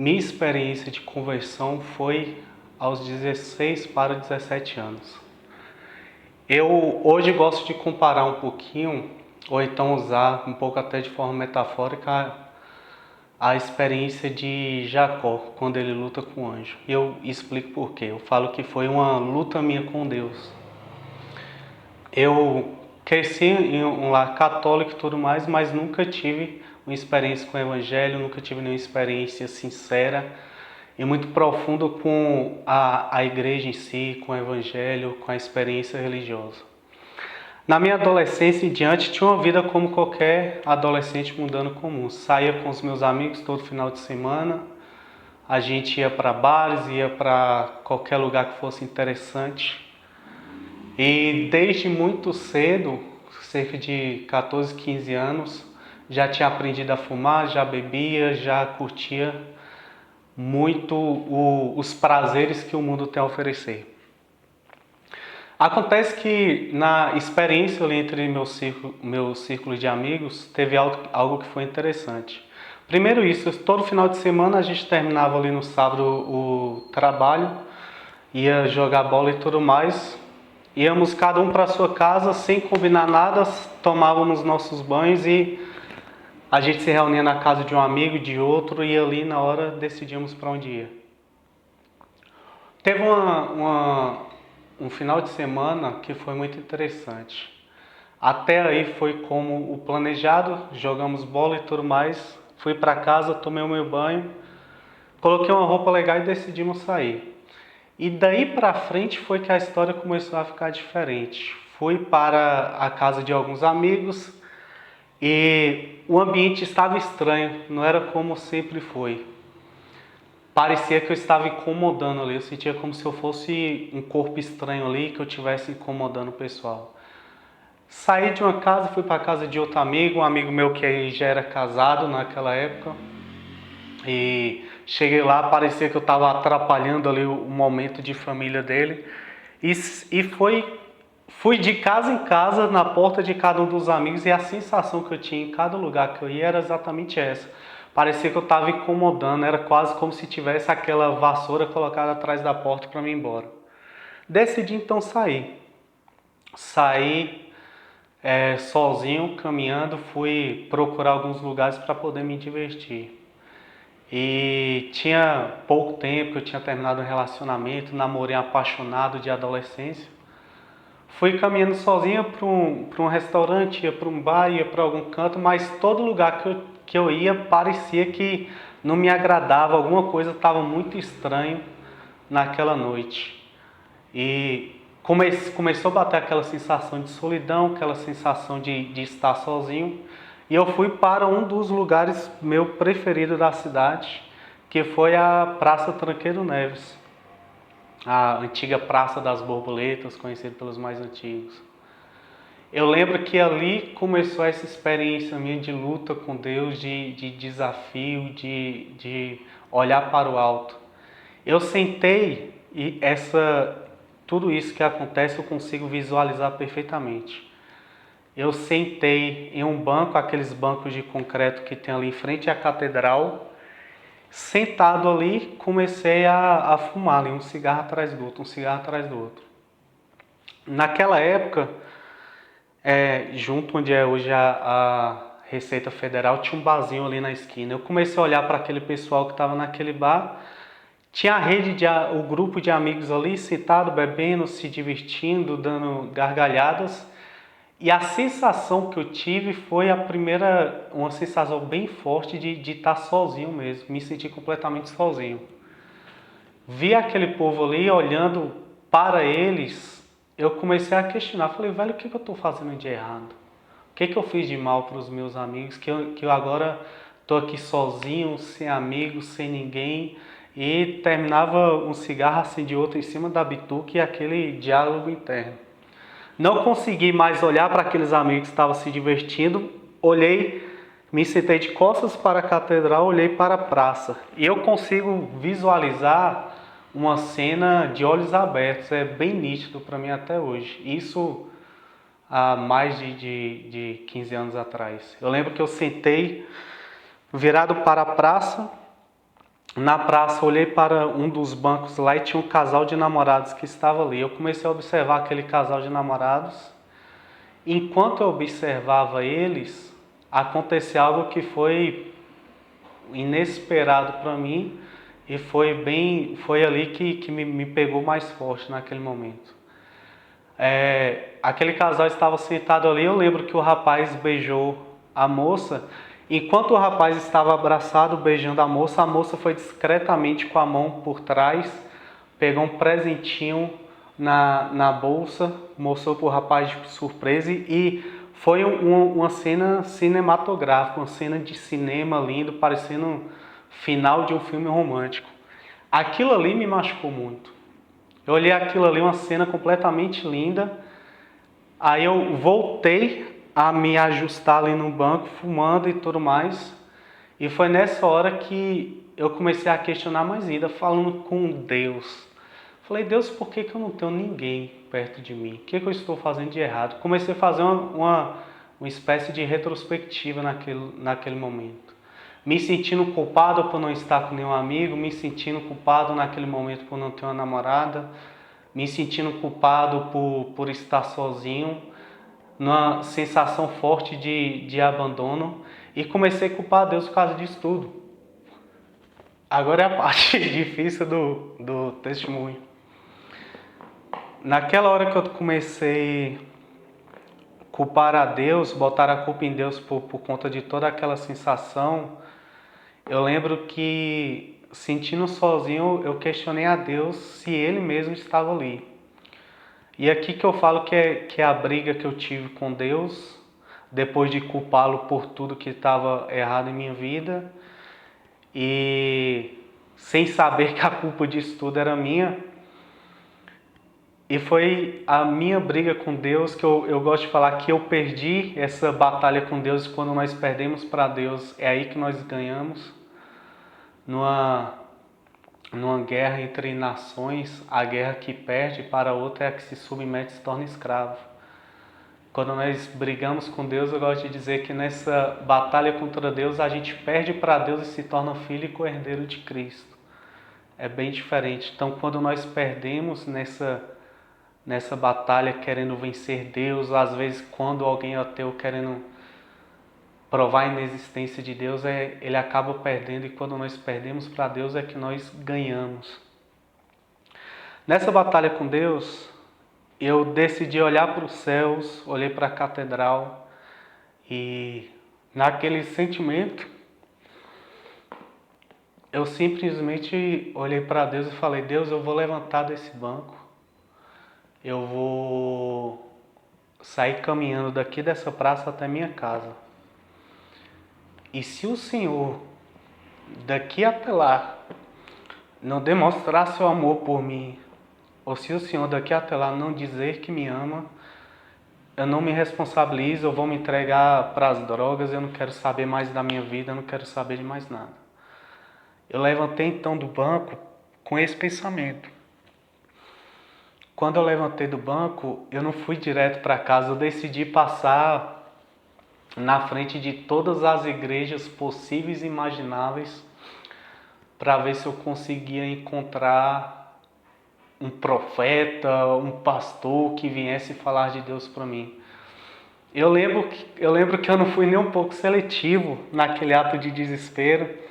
Minha experiência de conversão foi aos 16 para 17 anos. Eu hoje gosto de comparar um pouquinho, ou então usar um pouco até de forma metafórica, a experiência de Jacó, quando ele luta com o anjo. E eu explico por quê. Eu falo que foi uma luta minha com Deus. Eu cresci em um lar católico e tudo mais, mas nunca tive uma experiência com o Evangelho, nunca tive nenhuma experiência sincera e muito profunda com a igreja em si, com o Evangelho, com a experiência religiosa. Na minha adolescência em diante, tinha uma vida como qualquer adolescente mundano comum. Saía com os meus amigos todo final de semana, a gente ia para bares, ia para qualquer lugar que fosse interessante. E desde muito cedo, cerca de 14, 15 anos, já tinha aprendido a fumar, já bebia, já curtia muito os prazeres que o mundo tem a oferecer. Acontece que na experiência ali entre meu círculo de amigos, teve algo que foi interessante. Primeiro isso, todo final de semana a gente terminava ali no sábado o trabalho, ia jogar bola e tudo mais. Íamos cada um para sua casa sem combinar nada, tomávamos nossos banhos e a gente se reunia na casa de um amigo, de outro, e ali na hora decidíamos para onde ia. Teve um final de semana que foi muito interessante. Até aí foi como o planejado, jogamos bola e tudo mais. Fui para casa, tomei o meu banho, coloquei uma roupa legal e decidimos sair. E daí para frente foi que a história começou a ficar diferente. Fui para a casa de alguns amigos e o ambiente estava estranho, não era como sempre foi. Parecia que eu estava incomodando ali, eu sentia como se eu fosse um corpo estranho ali, que eu estivesse incomodando o pessoal. Saí de uma casa, fui para a casa de outro amigo, um amigo meu que aí já era casado naquela época. E cheguei lá, parecia que eu estava atrapalhando ali o momento de família dele. Fui de casa em casa, na porta de cada um dos amigos, e a sensação que eu tinha em cada lugar que eu ia era exatamente essa. Parecia que eu estava incomodando, era quase como se tivesse aquela vassoura colocada atrás da porta para mim ir embora. Decidi então sair. Saí sozinho, caminhando, fui procurar alguns lugares para poder me divertir. E tinha pouco tempo que eu tinha terminado um relacionamento, namorei apaixonado de adolescência. Fui caminhando sozinha para um restaurante, ia para um bar, ia para algum canto, mas todo lugar que eu ia parecia que não me agradava, alguma coisa estava muito estranho naquela noite. E começou a bater aquela sensação de solidão, aquela sensação de estar sozinho. E eu fui para um dos lugares meu preferido da cidade, que foi a Praça Tranqueiro Neves, a antiga Praça das Borboletas, conhecida pelos mais antigos. Eu lembro que ali começou essa experiência minha de luta com Deus, de desafio, de olhar para o alto. Eu sentei e tudo isso que acontece eu consigo visualizar perfeitamente. Eu sentei em um banco, aqueles bancos de concreto que tem ali em frente à catedral. Sentado ali, comecei a fumar ali, um cigarro atrás do outro, um cigarro atrás do outro. Naquela época, junto onde é hoje a Receita Federal, tinha um barzinho ali na esquina. Eu comecei a olhar para aquele pessoal que estava naquele bar. Tinha o grupo de amigos ali, sentado, bebendo, se divertindo, dando gargalhadas. E a sensação que eu tive foi uma sensação bem forte de estar sozinho mesmo, me sentir completamente sozinho. Vi aquele povo ali olhando para eles, eu comecei a questionar, falei, velho, o que eu estou fazendo de errado? O que eu fiz de mal para os meus amigos, que eu agora estou aqui sozinho, sem amigos, sem ninguém, e terminava um cigarro, acendia outro em cima da bituca e aquele diálogo interno. Não consegui mais olhar para aqueles amigos que estavam se divertindo. Olhei, me sentei de costas para a catedral, olhei para a praça. E eu consigo visualizar uma cena de olhos abertos. É bem nítido para mim até hoje. Isso há mais de 15 anos atrás. Eu lembro que eu sentei virado para a praça Na praça, olhei para um dos bancos lá e tinha um casal de namorados que estava ali. Eu comecei a observar aquele casal de namorados. Enquanto eu observava eles, aconteceu algo que foi inesperado para mim e foi ali que me pegou mais forte naquele momento. Aquele casal estava sentado ali, eu lembro que o rapaz beijou a moça. Enquanto o rapaz estava abraçado, beijando a moça foi discretamente com a mão por trás, pegou um presentinho na bolsa, mostrou para o rapaz de surpresa e foi uma cena cinematográfica, uma cena de cinema lindo, parecendo um final de um filme romântico. Aquilo ali me machucou muito. Eu olhei aquilo ali, uma cena completamente linda. Aí eu voltei a me ajustar ali no banco, fumando e tudo mais. E foi nessa hora que eu comecei a questionar mais ainda, falando com Deus. Falei, Deus, por que eu não tenho ninguém perto de mim? O que eu estou fazendo de errado? Comecei a fazer uma espécie de retrospectiva naquele momento. Me sentindo culpado por não estar com nenhum amigo, me sentindo culpado naquele momento por não ter uma namorada, me sentindo culpado por estar sozinho, numa sensação forte de abandono, e comecei a culpar Deus por causa disso tudo. Agora é a parte difícil do testemunho. Naquela hora que eu comecei a culpar a Deus, botar a culpa em Deus por conta de toda aquela sensação, eu lembro que, sentindo sozinho, eu questionei a Deus se Ele mesmo estava ali. E aqui que eu falo que é a briga que eu tive com Deus, depois de culpá-lo por tudo que estava errado em minha vida, e sem saber que a culpa disso tudo era minha. E foi a minha briga com Deus, que eu gosto de falar que eu perdi essa batalha com Deus. Quando nós perdemos para Deus, é aí que nós ganhamos. Numa guerra entre nações, a guerra que perde para a outra é a que se submete e se torna escravo. Quando nós brigamos com Deus, eu gosto de dizer que nessa batalha contra Deus, a gente perde para Deus e se torna filho e co-herdeiro de Cristo. É bem diferente. Então, quando nós perdemos nessa batalha querendo vencer Deus, às vezes quando alguém é ateu querendo provar a inexistência de Deus, ele acaba perdendo, e quando nós perdemos para Deus é que nós ganhamos. Nessa batalha com Deus, eu decidi olhar para os céus, olhei para a catedral e naquele sentimento eu simplesmente olhei para Deus e falei, Deus, eu vou levantar desse banco, eu vou sair caminhando daqui dessa praça até minha casa. E se o Senhor, daqui até lá, não demonstrar seu amor por mim, ou se o Senhor daqui até lá não dizer que me ama, eu não me responsabilizo, eu vou me entregar para as drogas, eu não quero saber mais da minha vida, eu não quero saber de mais nada. Eu levantei então do banco com esse pensamento. Quando eu levantei do banco, eu não fui direto para casa, eu decidi passar na frente de todas as igrejas possíveis e imagináveis para ver se eu conseguia encontrar um profeta, um pastor que viesse falar de Deus para mim. Eu lembro que eu não fui nem um pouco seletivo naquele ato de desespero.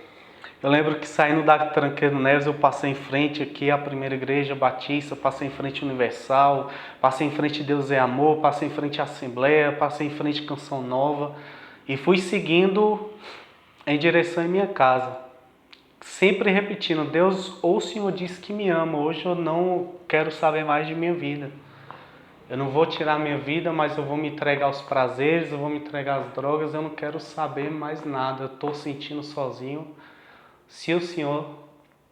Eu lembro que saindo da Tranqueiro Neves eu passei em frente aqui à primeira igreja batista, passei em frente à Universal, passei em frente Deus é Amor, passei em frente à Assembleia, passei em frente à Canção Nova e fui seguindo em direção à minha casa. Sempre repetindo, Deus, ou o Senhor disse que me ama, hoje eu não quero saber mais de minha vida. Eu não vou tirar minha vida, mas eu vou me entregar aos prazeres, eu vou me entregar às drogas, eu não quero saber mais nada, eu estou sentindo sozinho. Se o Senhor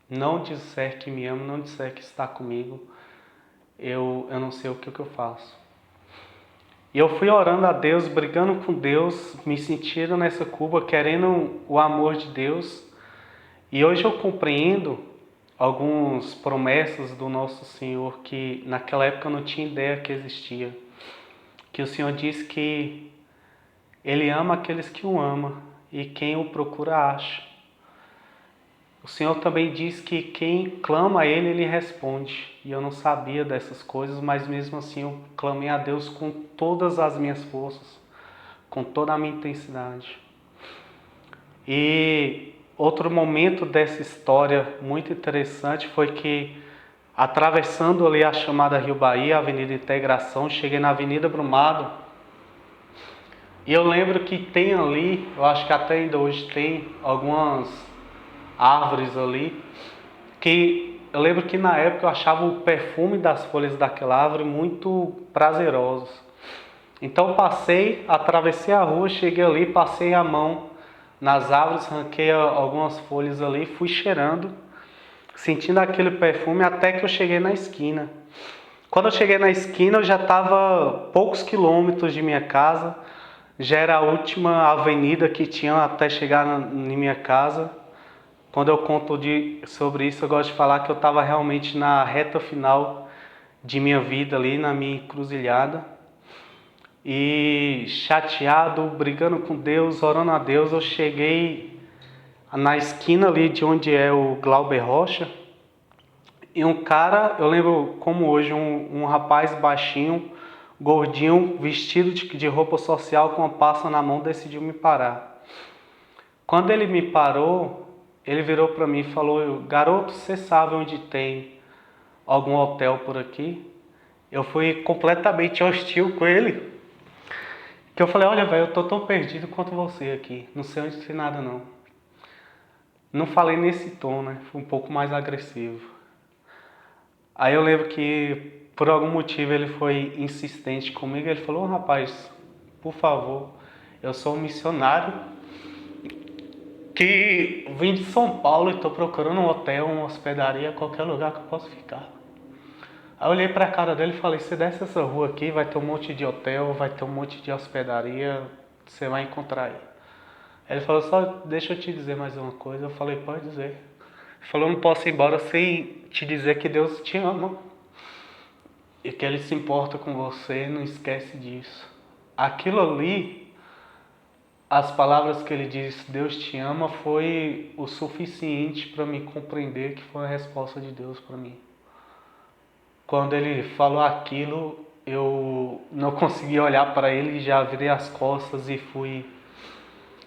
não disser que me ama, não disser que está comigo, eu não sei o que eu faço. E eu fui orando a Deus, brigando com Deus, me sentindo nessa culpa, querendo o amor de Deus. E hoje eu compreendo algumas promessas do nosso Senhor que naquela época eu não tinha ideia que existia. Que o Senhor diz que Ele ama aqueles que o amam e quem o procura acha. o Senhor também diz que quem clama a Ele, Ele responde. E eu não sabia dessas coisas, mas mesmo assim eu clamei a Deus com todas as minhas forças, com toda a minha intensidade. E outro momento dessa história muito interessante foi que, atravessando ali a chamada Rio Bahia, a Avenida Integração, cheguei na Avenida Brumado. E eu lembro que tem ali, eu acho que até ainda hoje tem algumas árvores ali, que eu lembro que na época eu achava o perfume das folhas daquela árvore muito prazerosos. Então eu passei, atravessei a rua, cheguei ali, passei a mão nas árvores, arranquei algumas folhas ali, fui cheirando, sentindo aquele perfume até que eu cheguei na esquina. Quando eu cheguei na esquina, eu já estava poucos quilômetros de minha casa, já era a última avenida que tinha até chegar na minha casa. Quando eu conto sobre isso, eu gosto de falar que eu estava realmente na reta final de minha vida ali, na minha encruzilhada. E chateado, brigando com Deus, orando a Deus, eu cheguei na esquina ali de onde é o Glauber Rocha. E um cara, eu lembro como hoje, um rapaz baixinho, gordinho, vestido de roupa social com uma pasta na mão, decidiu me parar. Quando ele me parou, ele virou para mim e falou: garoto, você sabe onde tem algum hotel por aqui? Eu fui completamente hostil com ele, que eu falei: olha, velho, eu tô tão perdido quanto você aqui, não sei onde tem nada não. Não falei nesse tom, né? Fui um pouco mais agressivo. Aí eu lembro que por algum motivo ele foi insistente comigo, ele falou: rapaz, por favor, eu sou um missionário que vim de São Paulo e estou procurando um hotel, uma hospedaria, qualquer lugar que eu possa ficar. Aí eu olhei para a cara dele e falei: você desce essa rua aqui, vai ter um monte de hotel, vai ter um monte de hospedaria, você vai encontrar aí. Aí ele falou: só deixa eu te dizer mais uma coisa. Eu falei: pode dizer. Ele falou: eu não posso ir embora sem te dizer que Deus te ama e que Ele se importa com você, não esquece disso. Aquilo ali, as palavras que ele disse, Deus te ama, foi o suficiente para me compreender que foi a resposta de Deus para mim. Quando ele falou aquilo, eu não consegui olhar para ele, já virei as costas e fui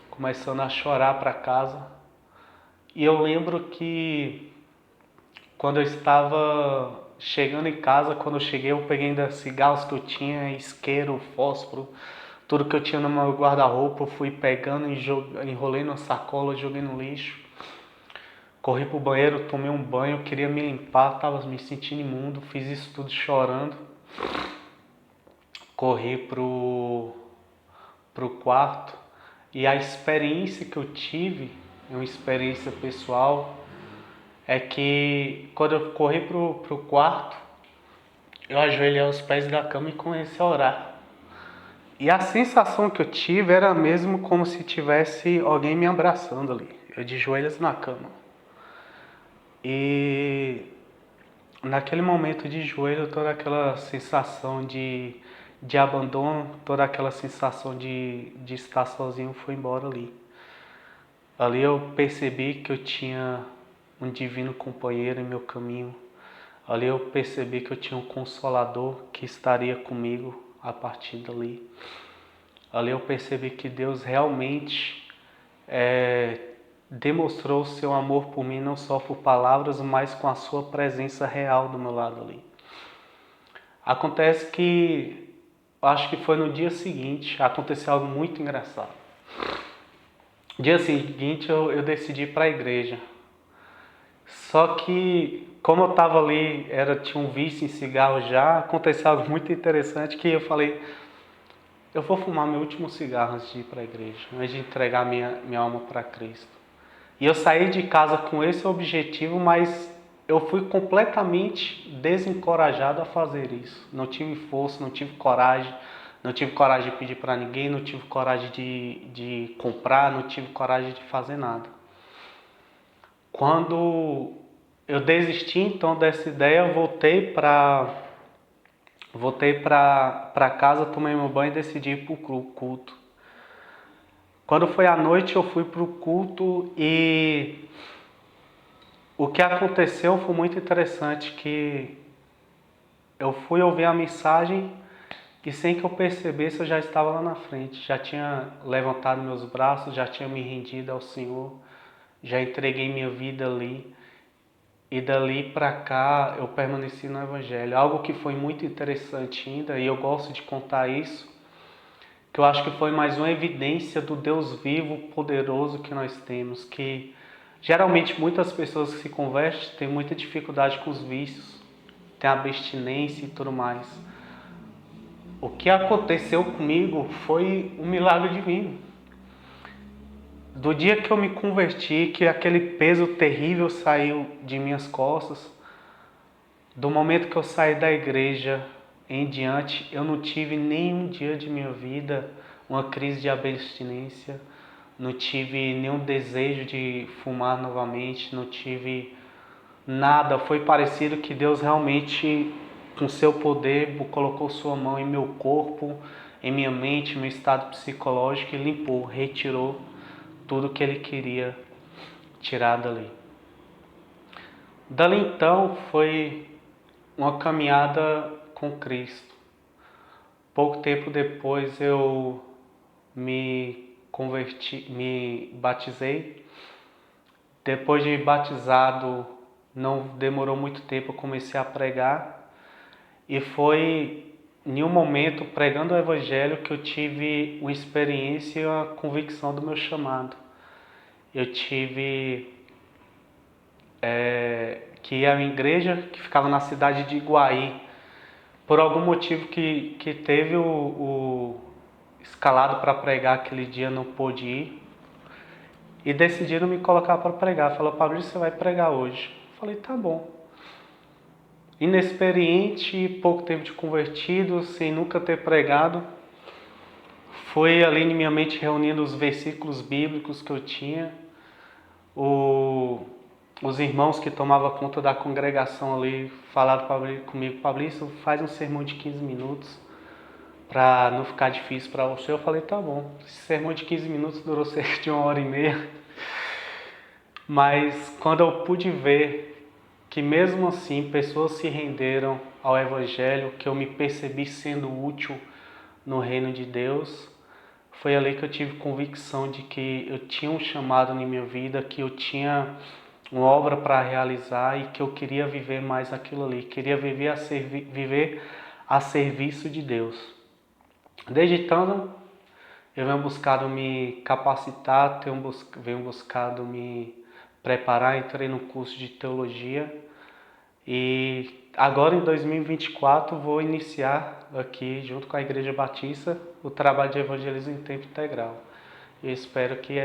começando a chorar para casa. E eu lembro que quando eu estava chegando em casa, quando eu cheguei, eu peguei ainda cigarros que eu tinha, isqueiro, fósforo, tudo que eu tinha no meu guarda-roupa, eu fui pegando, enrolei na sacola, joguei no lixo. Corri pro banheiro, tomei um banho, queria me limpar, estava me sentindo imundo, fiz isso tudo chorando. Corri pro quarto e a experiência que eu tive, uma experiência pessoal, é que quando eu corri pro quarto, eu ajoelhei aos pés da cama e comecei a orar. E a sensação que eu tive era mesmo como se tivesse alguém me abraçando ali, eu de joelhos na cama. E naquele momento de joelho, toda aquela sensação de abandono, toda aquela sensação de estar sozinho foi embora ali. Ali eu percebi que eu tinha um divino companheiro em meu caminho. Ali eu percebi que eu tinha um consolador que estaria comigo a partir dali. Ali eu percebi que Deus realmente demonstrou o seu amor por mim, não só por palavras, mas com a sua presença real do meu lado ali. Acontece que, acho que foi no dia seguinte, aconteceu algo muito engraçado. No dia seguinte eu decidi ir para a igreja. Só que, como eu estava ali, tinha um vício em cigarro já, aconteceu algo muito interessante que eu falei: eu vou fumar meu último cigarro antes de ir para a igreja, antes de entregar minha alma para Cristo. E eu saí de casa com esse objetivo, mas eu fui completamente desencorajado a fazer isso. Não tive força, não tive coragem de pedir para ninguém, não tive coragem de comprar, não tive coragem de fazer nada. Quando eu desisti então dessa ideia, eu voltei para casa, tomei meu banho e decidi ir para o culto. Quando foi à noite, eu fui para o culto e O que aconteceu foi muito interessante, que eu fui ouvir a mensagem e sem que eu percebesse eu já estava lá na frente. Já tinha levantado meus braços, já tinha me rendido ao Senhor, já entreguei minha vida ali. E dali para cá eu permaneci no Evangelho. Algo que foi muito interessante ainda, e eu gosto de contar isso, que eu acho que foi mais uma evidência do Deus vivo, poderoso que nós temos, que geralmente muitas pessoas que se convertem têm muita dificuldade com os vícios, têm abstinência e tudo mais. O que aconteceu comigo foi um milagre divino. Do dia que eu me converti, que aquele peso terrível saiu de minhas costas, do momento que eu saí da igreja em diante, eu não tive nenhum dia de minha vida uma crise de abstinência, não tive nenhum desejo de fumar novamente, não tive nada. Foi parecido que Deus realmente, com seu poder, colocou sua mão em meu corpo, em minha mente, no meu estado psicológico e limpou, retirou tudo que Ele queria tirar dali. Dali então foi uma caminhada com Cristo. Pouco tempo depois eu me converti, me batizei. Depois de batizado, não demorou muito tempo, eu comecei a pregar. E foi em um momento, pregando o Evangelho, que eu tive uma experiência e uma convicção do meu chamado. Eu tive que ir a uma igreja que ficava na cidade de Iguaí. Por algum motivo que teve o escalado para pregar aquele dia, não pôde ir. E decidiram me colocar para pregar. Falou, Pablo, você vai pregar hoje. Falei, tá bom. Inexperiente, pouco tempo de convertido, sem nunca ter pregado. Foi ali em minha mente reunindo os versículos bíblicos que eu tinha. Os irmãos que tomavam conta da congregação ali falaram comigo, Fabrício, faz um sermão de 15 minutos para não ficar difícil para você. Eu falei, tá bom. Esse sermão de 15 minutos durou cerca de 1h30. Mas quando eu pude ver que mesmo assim pessoas se renderam ao Evangelho, que eu me percebi sendo útil no reino de Deus, foi ali que eu tive convicção de que eu tinha um chamado na minha vida, que eu tinha uma obra para realizar e que eu queria viver mais aquilo ali, queria viver a serviço de Deus. Desde então, eu venho buscado me capacitar, venho buscado me preparar, entrei no curso de teologia e agora em 2024 vou iniciar aqui junto com a Igreja Batista o trabalho de evangelismo em tempo integral. Eu espero que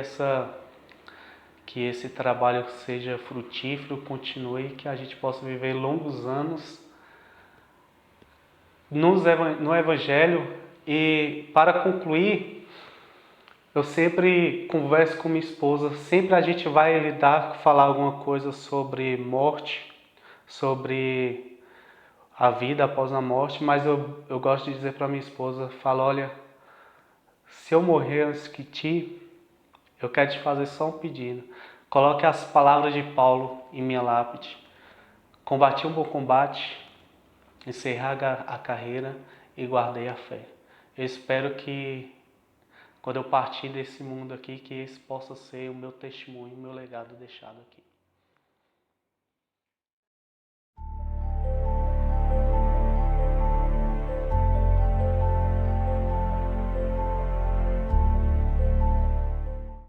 esse trabalho seja frutífero, continue, que a gente possa viver longos anos no Evangelho. E para concluir, eu sempre converso com minha esposa, sempre a gente vai falar alguma coisa sobre morte, sobre a vida após a morte, mas eu gosto de dizer para minha esposa, falo, olha, se eu morrer antes que ti, eu quero te fazer só um pedido. Coloque as palavras de Paulo em minha lápide. Combati um bom combate, encerrei a carreira e guardei a fé. Eu espero que, quando eu partir desse mundo aqui, que esse possa ser o meu testemunho, o meu legado deixado aqui.